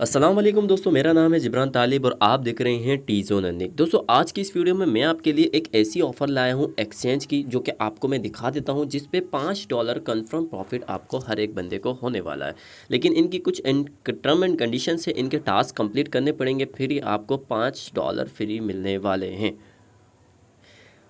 अस्सलाम वालेकुम दोस्तों, मेरा नाम है जिब्रान तालिब और आप देख रहे हैं टी जोन अर्निंग। दोस्तों, आज की इस वीडियो में मैं आपके लिए एक ऐसी ऑफ़र लाया हूं एक्सचेंज की, जो कि आपको मैं दिखा देता हूं, जिस पे $5 कन्फर्म प्रॉफिट आपको हर एक बंदे को होने वाला है। लेकिन इनकी कुछ टर्म एंड कंडीशन से इनके टास्क कंप्लीट करने पड़ेंगे, फिर ही आपको $5 फ्री मिलने वाले हैं।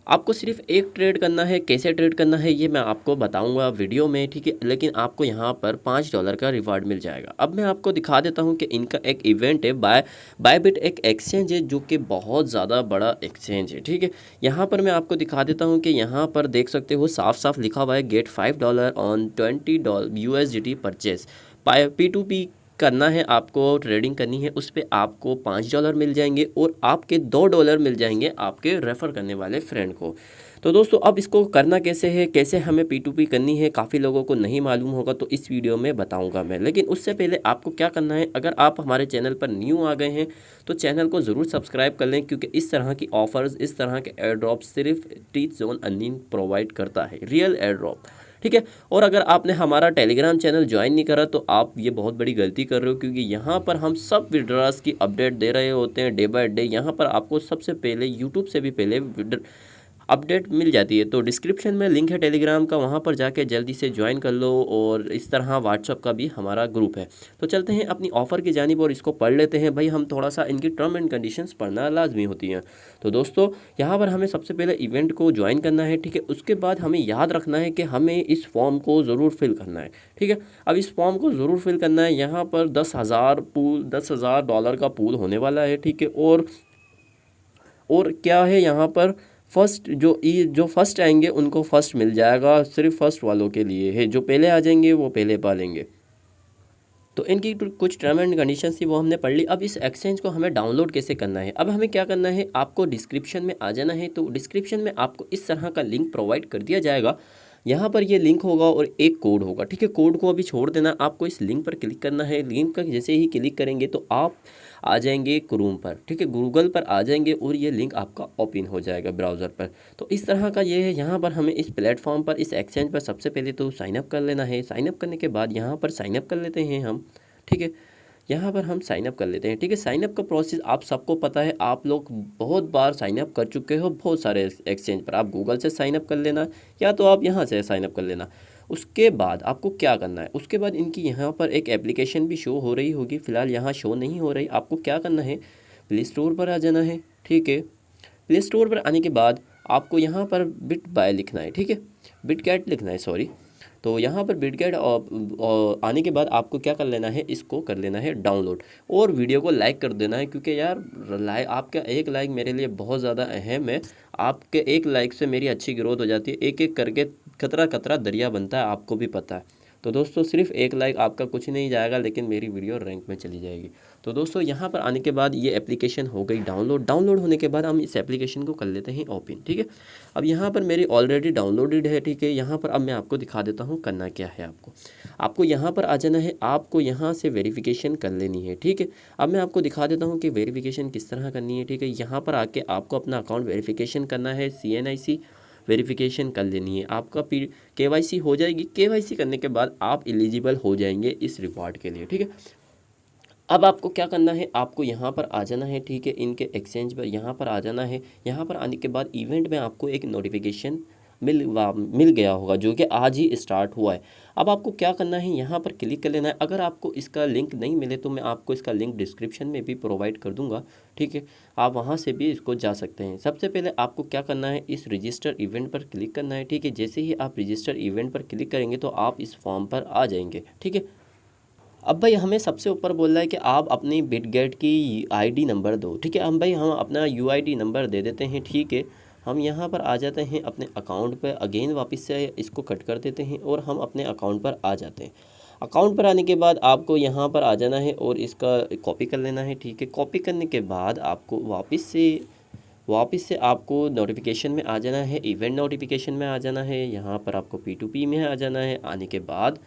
आपको सिर्फ एक ट्रेड करना है। कैसे ट्रेड करना है ये मैं आपको बताऊंगा वीडियो में, ठीक है। लेकिन आपको यहाँ पर $5 का रिवार्ड मिल जाएगा। अब मैं आपको दिखा देता हूँ कि इनका एक इवेंट है, बायबिट एक एक्सचेंज है, जो कि बहुत ज़्यादा बड़ा एक्सचेंज है, ठीक है। यहाँ पर मैं आपको दिखा देता हूँ कि यहाँ पर देख सकते हो साफ साफ लिखा हुआ है gate $5 on $20 USDT purchase. P2P करना है, आपको ट्रेडिंग करनी है, उस पर आपको $5 मिल जाएंगे और आपके $2 मिल जाएंगे आपके रेफ़र करने वाले फ्रेंड को। तो दोस्तों, अब इसको करना कैसे है, कैसे हमें P2P करनी है, काफ़ी लोगों को नहीं मालूम होगा, तो इस वीडियो में बताऊंगा मैं। लेकिन उससे पहले आपको क्या करना है, अगर आप हमारे चैनल पर न्यू आ गए हैं तो चैनल को ज़रूर सब्सक्राइब कर लें, क्योंकि इस तरह की ऑफ़र्स, इस तरह के एयर ड्रॉप सिर्फ टी जोन अर्निंग प्रोवाइड करता है, रियल एयर ड्रॉप, ठीक है। और अगर आपने हमारा टेलीग्राम चैनल ज्वाइन नहीं करा तो आप ये बहुत बड़ी गलती कर रहे हो, क्योंकि यहाँ पर हम सब विड्रॉस की अपडेट दे रहे होते हैं डे बाय डे। यहाँ पर आपको सबसे पहले यूट्यूब से भी पहले अपडेट मिल जाती है। तो डिस्क्रिप्शन में लिंक है टेलीग्राम का, वहाँ पर जाके जल्दी से ज्वाइन कर लो। और इस तरह व्हाट्सअप का भी हमारा ग्रुप है। तो चलते हैं अपनी ऑफ़र की जानिब और इसको पढ़ लेते हैं। भाई, हम थोड़ा सा इनकी टर्म एंड कंडीशंस पढ़ना लाजमी होती हैं। तो दोस्तों, यहाँ पर हमें सबसे पहले इवेंट को ज्वाइन करना है, ठीक है। उसके बाद हमें याद रखना है कि हमें इस फॉर्म को ज़रूर फिल करना है, ठीक है। अब इस फॉर्म को ज़रूर फिल करना है। यहाँ पर $10,000 का पूल होने वाला है, ठीक है। और क्या है, यहाँ पर फर्स्ट जो फर्स्ट आएंगे उनको फर्स्ट मिल जाएगा, सिर्फ फर्स्ट वालों के लिए है। जो पहले आ जाएंगे वो पहले पा लेंगे। तो इनकी कुछ टर्म एंड कंडीशंस थी, वो हमने पढ़ ली। अब इस एक्सचेंज को हमें डाउनलोड कैसे करना है, अब हमें क्या करना है, आपको डिस्क्रिप्शन में आ जाना है। तो डिस्क्रिप्शन में आपको इस तरह का लिंक प्रोवाइड कर दिया जाएगा। यहाँ पर ये लिंक होगा और एक कोड होगा, ठीक है। कोड को अभी छोड़ देना, आपको इस लिंक पर क्लिक करना है। लिंक का जैसे ही क्लिक करेंगे तो आप आ जाएंगे क्रोम पर, ठीक है, गूगल पर आ जाएंगे और ये लिंक आपका ओपन हो जाएगा ब्राउज़र पर। तो इस तरह का ये है। यहाँ पर हमें इस प्लेटफॉर्म पर, इस एक्सचेंज पर सबसे पहले तो साइनअप कर लेना है। साइनअप करने के बाद यहाँ पर साइनअप कर लेते हैं हम, ठीक है। यहाँ पर हम साइनअप कर लेते हैं, ठीक है। साइनअप का प्रोसेस आप सबको पता है, आप लोग बहुत बार साइनअप कर चुके हो बहुत सारे एक्सचेंज पर। आप गूगल से साइनअप कर लेना या तो आप यहाँ से साइनअप कर लेना। उसके बाद आपको क्या करना है, उसके बाद इनकी यहाँ पर एक एप्लीकेशन भी शो हो रही होगी, फ़िलहाल यहाँ शो नहीं हो रही। आपको क्या करना है, प्ले स्टोर पर आ जाना है, ठीक है। प्ले स्टोर पर आने के बाद आपको यहाँ पर बिट बाय लिखना है, ठीक है, बिटगेट लिखना है, सॉरी। तो यहाँ पर बिटगेट आने के बाद आपको क्या कर लेना है, इसको कर लेना है डाउनलोड और वीडियो को लाइक कर देना है, क्योंकि यार आपका एक लाइक मेरे लिए बहुत ज़्यादा अहम है। आपके एक लाइक से मेरी अच्छी ग्रोथ हो जाती है, एक एक करके कतरा कतरा दरिया बनता है, आपको भी पता है। तो दोस्तों, सिर्फ एक लाइक आपका कुछ नहीं जाएगा, लेकिन मेरी वीडियो रैंक में चली जाएगी। तो दोस्तों, यहाँ पर आने के बाद ये एप्लीकेशन हो गई डाउनलोड होने के बाद हम इस एप्लीकेशन को कर लेते हैं ओपन, ठीक है। अब यहाँ पर मेरी ऑलरेडी डाउनलोडेड है, ठीक है। यहाँ पर अब मैं आपको दिखा देता हूँ करना क्या है। आपको यहाँ पर आ जाना है, आपको यहाँ से वेरिफिकेशन कर लेनी है, ठीक है। अब मैं आपको दिखा देता हूँ कि वेरिफिकेशन किस तरह करनी है, ठीक है। यहाँ पर आके आपको अपना अकाउंट वेरिफिकेशन करना है, CNIC वेरिफिकेशन कर लेनी है। आपका KYC हो जाएगी। KYC करने के बाद आप एलिजिबल हो जाएंगे इस रिवॉर्ड के लिए, ठीक है। अब आपको क्या करना है, आपको यहाँ पर आ जाना है, ठीक है। इनके एक्सचेंज पर यहाँ पर आ जाना है। यहाँ पर आने के बाद इवेंट में आपको एक नोटिफिकेशन मिल गया होगा, जो कि आज ही स्टार्ट हुआ है। अब आपको क्या करना है, यहाँ पर क्लिक कर लेना है। अगर आपको इसका लिंक नहीं मिले तो मैं आपको इसका लिंक डिस्क्रिप्शन में भी प्रोवाइड कर दूंगा, ठीक है। आप वहाँ से भी इसको जा सकते हैं। सबसे पहले आपको क्या करना है, इस रजिस्टर इवेंट पर क्लिक करना है, ठीक है। जैसे ही आप रजिस्टर इवेंट पर क्लिक करेंगे तो आप इस फॉर्म पर आ जाएंगे, ठीक है। अब भाई, हमें सबसे ऊपर बोल रहा है कि आप अपनी बिटगेट की ID नंबर दो, ठीक है। हम अपना UID नंबर दे देते हैं, ठीक है। हम यहाँ पर आ जाते हैं अपने अकाउंट पर, अगेन वापस से इसको कट कर देते हैं और हम अपने अकाउंट पर आ जाते हैं। अकाउंट पर आने के बाद आपको यहाँ पर आ जाना है और इसका कॉपी कर लेना है, ठीक है। कॉपी करने के बाद आपको वापस से आपको नोटिफिकेशन में आ जाना है, इवेंट नोटिफिकेशन में आ जाना है। यहाँ पर आपको P2P में आ जाना है। आने के बाद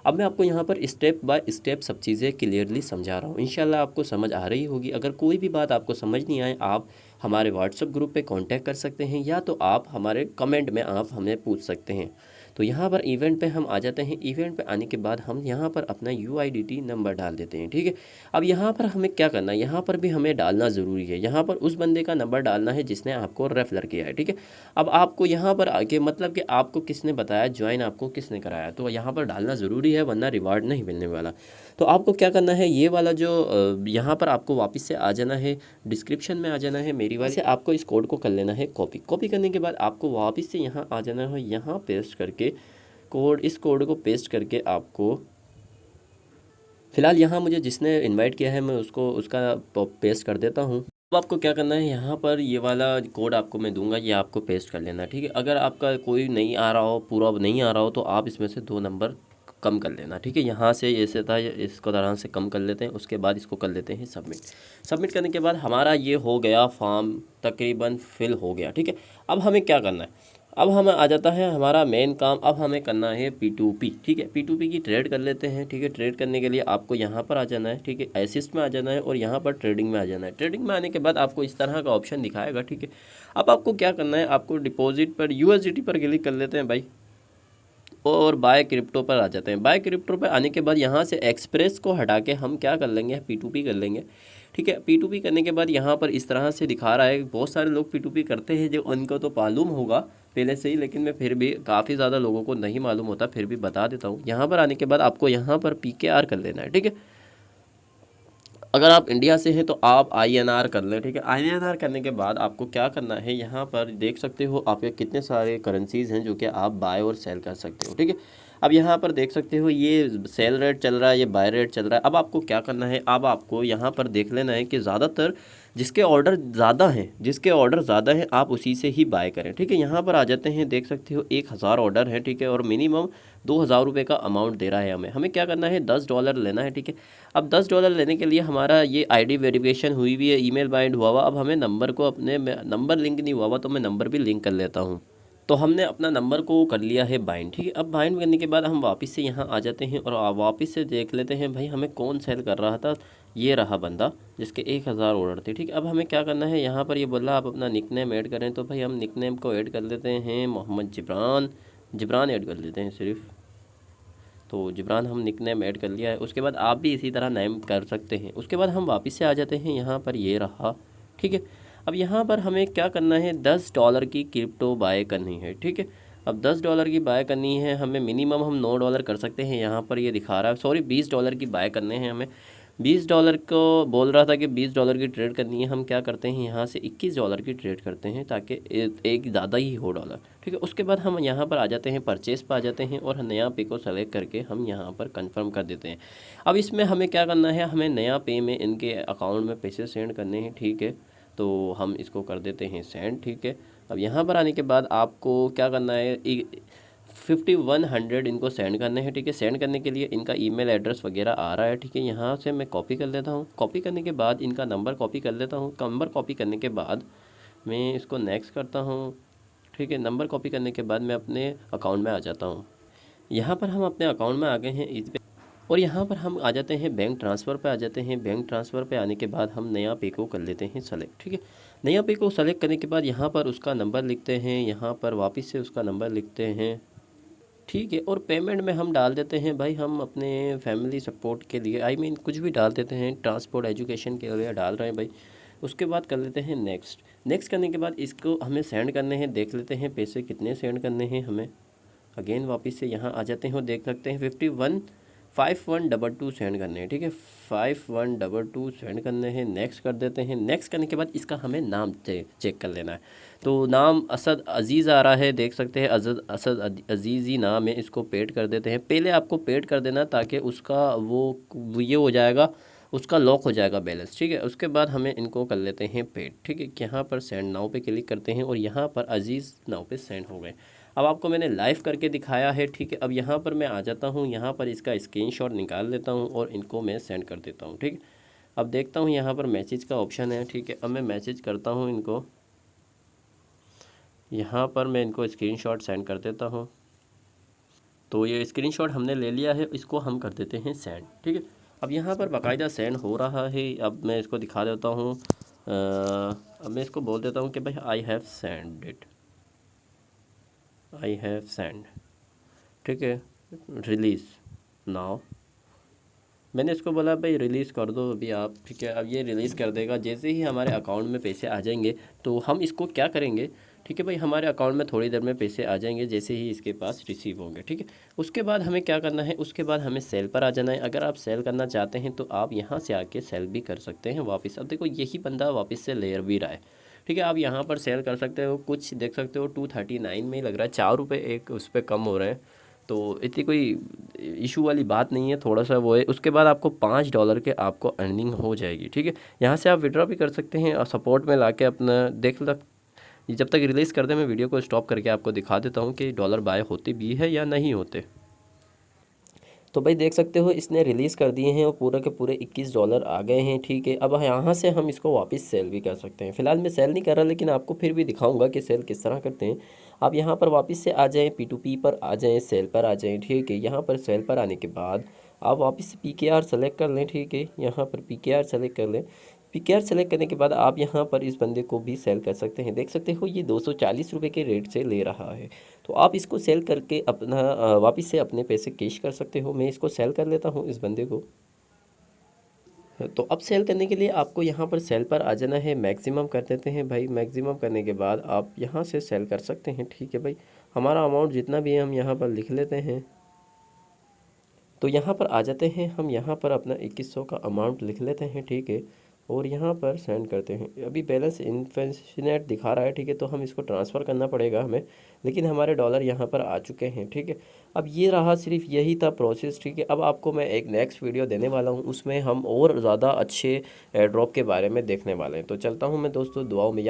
अब मैं आपको यहाँ पर स्टेप बाय स्टेप सब चीज़ें क्लियरली समझा रहा हूँ, इंशाल्लाह आपको समझ आ रही होगी। अगर कोई भी बात आपको समझ नहीं आए, आप हमारे व्हाट्सएप ग्रुप पे कांटेक्ट कर सकते हैं, या तो आप हमारे कमेंट में आप हमें पूछ सकते हैं। तो यहाँ पर इवेंट पे हम आ जाते हैं। इवेंट पे आने के बाद हम यहाँ पर अपना UIDT नंबर डाल देते हैं, ठीक है। अब यहाँ पर हमें क्या करना है, यहाँ पर भी हमें डालना ज़रूरी है। यहाँ पर उस बंदे का नंबर डालना है जिसने आपको रेफर किया है, ठीक है। अब आपको यहाँ पर आके मतलब कि आपको किसने बताया, ज्वाइन आपको किसने कराया, तो यहाँ पर डालना ज़रूरी है, वरना रिवार्ड नहीं मिलने वाला। तो आपको क्या करना है, ये वाला जो यहाँ पर आपको वापस से आ जाना है, डिस्क्रिप्शन में आ जाना है मेरी वाली से, आपको इस कोड को कर लेना है कॉपी। कॉपी करने के बाद आपको वापस से यहाँ आ जाना है, यहाँ पेस्ट करके इस कोड को पेस्ट करके आपको, फ़िलहाल यहाँ मुझे जिसने इनवाइट किया है मैं उसको उसका पेस्ट कर देता हूँ। अब आपको क्या करना है, यहाँ पर ये वाला कोड आपको मैं दूंगा, ये आपको पेस्ट कर लेना है, ठीक है। अगर आपका कोई नहीं आ रहा हो, पूरा नहीं आ रहा हो, तो आप इसमें से 2 नंबर कम कर लेना, ठीक है। यहाँ से ऐसे था, इसको तरह से कम कर लेते हैं। उसके बाद इसको कर लेते हैं सबमिट। सबमिट करने के बाद हमारा ये हो गया, फॉर्म तकरीबन फिल हो गया, ठीक है। अब हमें क्या करना है, अब हमें आ जाता है हमारा मेन काम। अब हमें करना है P2P, ठीक है। P2P की ट्रेड कर लेते हैं, ठीक है। ट्रेड करने के लिए आपको यहाँ पर आ जाना है, ठीक है। असिस्ट में आ जाना है और यहाँ पर ट्रेडिंग में आ जाना है। ट्रेडिंग में आने के बाद आपको इस तरह का ऑप्शन दिखाएगा, ठीक है। अब आपको क्या करना है, आपको डिपॉजिट पर USDT पर क्लिक कर लेते हैं भाई, और बाय क्रिप्टो पर आ जाते हैं। बाय क्रिप्टो पर आने के बाद यहाँ से एक्सप्रेस को हटा के हम क्या कर लेंगे, P2P कर लेंगे, ठीक है। P2P करने के बाद यहाँ पर इस तरह से दिखा रहा है। बहुत सारे लोग P2P करते हैं, जो उनको तो मालूम होगा पहले से ही, लेकिन मैं फिर भी काफ़ी ज़्यादा लोगों को नहीं मालूम होता, फिर भी बता देता हूँ। यहाँ पर आने के बाद आपको यहाँ पर PKR कर लेना है, ठीक है। अगर आप इंडिया से हैं तो आप INR कर लें, ठीक है। INR करने के बाद आपको क्या करना है, यहाँ पर देख सकते हो आपके कितने सारे करेंसीज़ हैं जो कि आप बाय और सेल कर सकते हो, ठीक है। अब यहाँ पर देख सकते हो ये सेल रेट चल रहा है, ये बाय रेट चल रहा है। अब आपको क्या करना है, अब आपको यहाँ पर देख लेना है कि ज़्यादातर जिसके ऑर्डर ज़्यादा हैं आप उसी से ही बाय करें, ठीक है। यहाँ पर आ जाते हैं, देख सकते हो 1000 ऑर्डर है, ठीक है। और मिनिमम 2000 रुपये का अमाउंट दे रहा है हमें क्या करना है, $10 लेना है, ठीक है। अब $10 लेने के लिए हमारा ये ID वेरिफिकेशन हुई हुई है, ईमेल बाइंड हुआ हुआ। अब हमें नंबर को अपने नंबर लिंक नहीं हुआ हुआ, तो मैं नंबर भी लिंक कर लेता हूँ। तो हमने अपना नंबर को कर लिया है बाइंड, ठीक है। अब बाइंड करने के बाद हम वापस से यहाँ आ जाते हैं और वापस से देख लेते हैं भाई हमें कौन सेल कर रहा था। ये रहा बंदा जिसके 1000 ऑर्डर थे, ठीक है। अब हमें क्या करना है, यहाँ पर ये बोला आप अपना निकनेम ऐड करें, तो भाई हम निकनेम को ऐड कर लेते हैं, मोहम्मद जिब्रान ऐड कर लेते हैं सिर्फ। तो जिब्रान हम निकनेम ऐड कर लिया है। उसके बाद आप भी इसी तरह नेम कर सकते हैं। उसके बाद हम वापस से आ जाते हैं यहाँ पर, ये रहा, ठीक है। अब यहाँ पर हमें क्या करना है, $10 की क्रिप्टो बाय करनी है, ठीक है। अब $10 की बाय करनी है हमें, मिनिमम हम $9 कर सकते हैं। यहाँ पर ये दिखा रहा है, सॉरी $20 की बाय करने हैं हमें। $20 को बोल रहा था कि $20 की ट्रेड करनी है। हम क्या करते हैं, यहाँ से $21 की ट्रेड करते हैं, ताकि एक ज़्यादा ही हो डॉलर, ठीक है। उसके बाद हम यहाँ पर आ जाते हैं, परचेस पर आ जाते हैं और नया पे को सेलेक्ट करके हम यहाँ पर कंफर्म कर देते हैं। अब इसमें हमें क्या करना है, हमें नया पे में इनके अकाउंट में पैसे सेंड करने हैं, ठीक है। तो हम इसको कर देते हैं सेंड, ठीक है। अब यहाँ पर आने के बाद आपको क्या करना है, 5100 इनको सेंड करने हैं, ठीक है। सेंड करने के लिए इनका ईमेल एड्रेस वगैरह आ रहा है, ठीक है। यहाँ से मैं कॉपी कर लेता हूँ। कॉपी करने के बाद इनका नंबर कॉपी कर लेता हूँ। नंबर कॉपी करने के बाद मैं इसको नेक्स्ट करता हूँ, ठीक है। नंबर कॉपी करने के बाद मैं अपने अकाउंट में आ जाता हूँ। यहाँ पर हम अपने अकाउंट में आ गए हैं इस पे, और यहाँ पर हम आ जाते हैं बैंक ट्रांसफ़र पे आ जाते हैं। बैंक ट्रांसफ़र पे आने के बाद हम नया पे को कर लेते हैं सेलेक्ट, ठीक है। नया पे को सेलेक्ट करने के बाद यहाँ पर उसका नंबर लिखते हैं, यहाँ पर वापस से उसका नंबर लिखते हैं, ठीक है। और पेमेंट में हम डाल देते हैं भाई, हम अपने फैमिली सपोर्ट के लिए, आई मीन कुछ भी डाल देते हैं, ट्रांसपोर्ट एजुकेशन के लिए डाल रहे हैं भाई। उसके बाद कर लेते हैं नेक्स्ट करने के बाद इसको हमें सेंड करने हैं। देख लेते हैं पैसे कितने सेंड करने हैं हमें। अगेन वापस से यहाँ आ जाते हैं और देख सकते हैं 5122 सेंड करने हैं, ठीक है। 5122 सेंड करने हैं, नेक्स्ट कर देते हैं। नेक्स्ट करने के बाद इसका हमें नाम चेक कर लेना है। तो नाम असद अज़ीज़ आ रहा है, देख सकते हैं असद अज़ीज़ ही नाम है। इसको पेड कर देते हैं। पहले आपको पेड कर देना ताकि उसका वो ये हो जाएगा, उसका लॉक हो जाएगा बैलेंस, ठीक है। उसके बाद हमें इनको कर लेते हैं पेड, ठीक है। यहाँ पर सेंड नाउ पे क्लिक करते हैं और यहाँ पर अज़ीज़ नाउ पे सेंड हो गए। अब आपको मैंने लाइव करके दिखाया है, ठीक है। अब यहाँ पर मैं आ जाता हूँ, यहाँ पर इसका स्क्रीनशॉट निकाल लेता हूँ और इनको मैं सेंड कर देता हूँ, ठीक है। अब देखता हूँ यहाँ पर मैसेज का ऑप्शन है, ठीक है। अब मैं मैसेज करता हूँ इनको, यहाँ पर मैं इनको स्क्रीनशॉट सेंड कर देता हूँ। तो ये स्क्रीनशॉट हमने ले लिया है, इसको हम कर देते हैं सेंड, ठीक है। अब यहाँ पर बाकायदा सेंड हो रहा है। अब मैं इसको दिखा देता हूँ। अब मैं इसको बोल देता हूँ कि भाई आई हैव सेंड। ठीक है, रिलीज़ नाउ। मैंने इसको बोला भाई रिलीज़ कर दो अभी आप, ठीक है। अब ये रिलीज़ कर देगा। जैसे ही हमारे अकाउंट में पैसे आ जाएंगे तो हम इसको क्या करेंगे, ठीक है भाई, हमारे अकाउंट में थोड़ी देर में पैसे आ जाएंगे जैसे ही इसके पास रिसीव होंगे, ठीक है। उसके बाद हमें क्या करना है, उसके बाद हमें सेल पर आ जाना है। अगर आप सेल करना चाहते हैं तो आप यहाँ से आके सेल भी कर सकते हैं वापस। अब देखो यही बंदा वापस से ले भी रहा है, ठीक है। आप यहाँ पर सेल कर सकते हो। कुछ देख सकते हो 239 में ही लग रहा है, 4 रुपये एक उस पर कम हो रहे हैं। तो इतनी कोई इशू वाली बात नहीं है, थोड़ा सा वो है। उसके बाद आपको $5 के आपको अर्निंग हो जाएगी, ठीक है। यहाँ से आप विड्रॉ भी कर सकते हैं और सपोर्ट में लाके अपना देख लग। जब तक रिलीज़ कर दे मैं वीडियो को स्टॉप करके आपको दिखा देता हूँ कि डॉलर बाय होते भी है या नहीं होते। तो भाई देख सकते हो इसने रिलीज़ कर दिए हैं और पूरा के पूरे $21 आ गए हैं, ठीक है। अब यहाँ से हम इसको वापस सेल भी कर सकते हैं। फ़िलहाल मैं सेल नहीं कर रहा, लेकिन आपको फिर भी दिखाऊंगा कि सेल किस तरह करते हैं। आप यहाँ पर वापस से आ जाएँ, P2P पर आ जाएँ, सेल पर आ जाएँ, ठीक है। यहाँ पर सेल पर आने के बाद आप वापस से PKR सेलेक्ट कर लें, ठीक है। यहाँ पर PKR सेलेक्ट कर लें। PKR सेलेक्ट करने के बाद आप यहाँ पर इस बंदे को भी सेल कर सकते हैं। देख सकते हो ये 240 रुपये के रेट से ले रहा है। तो आप इसको सेल करके अपना वापस से अपने पैसे कैश कर सकते हो। मैं इसको सेल कर लेता हूँ इस बंदे को। तो अब सेल करने के लिए आपको यहाँ पर सेल पर आ जाना है। मैक्सिमम कर देते हैं भाई। मैक्सिमम करने के बाद आप यहाँ से सेल कर सकते हैं, ठीक है भाई। हमारा अमाउंट जितना भी है हम यहाँ पर लिख लेते हैं। तो यहाँ पर आ जाते हैं, हम यहाँ पर अपना 2100 का अमाउंट लिख लेते हैं, ठीक है। और यहाँ पर सेंड करते हैं। अभी बैलेंस इनफिनिट दिखा रहा है, ठीक है। तो हम इसको ट्रांसफ़र करना पड़ेगा हमें, लेकिन हमारे डॉलर यहाँ पर आ चुके हैं, ठीक है। अब ये रहा, सिर्फ यही था प्रोसेस, ठीक है। अब आपको मैं एक नेक्स्ट वीडियो देने वाला हूँ, उसमें हम और ज़्यादा अच्छे एयर ड्रॉप के बारे में देखने वाले हैं। तो चलता हूँ मैं दोस्तों, दुआओं में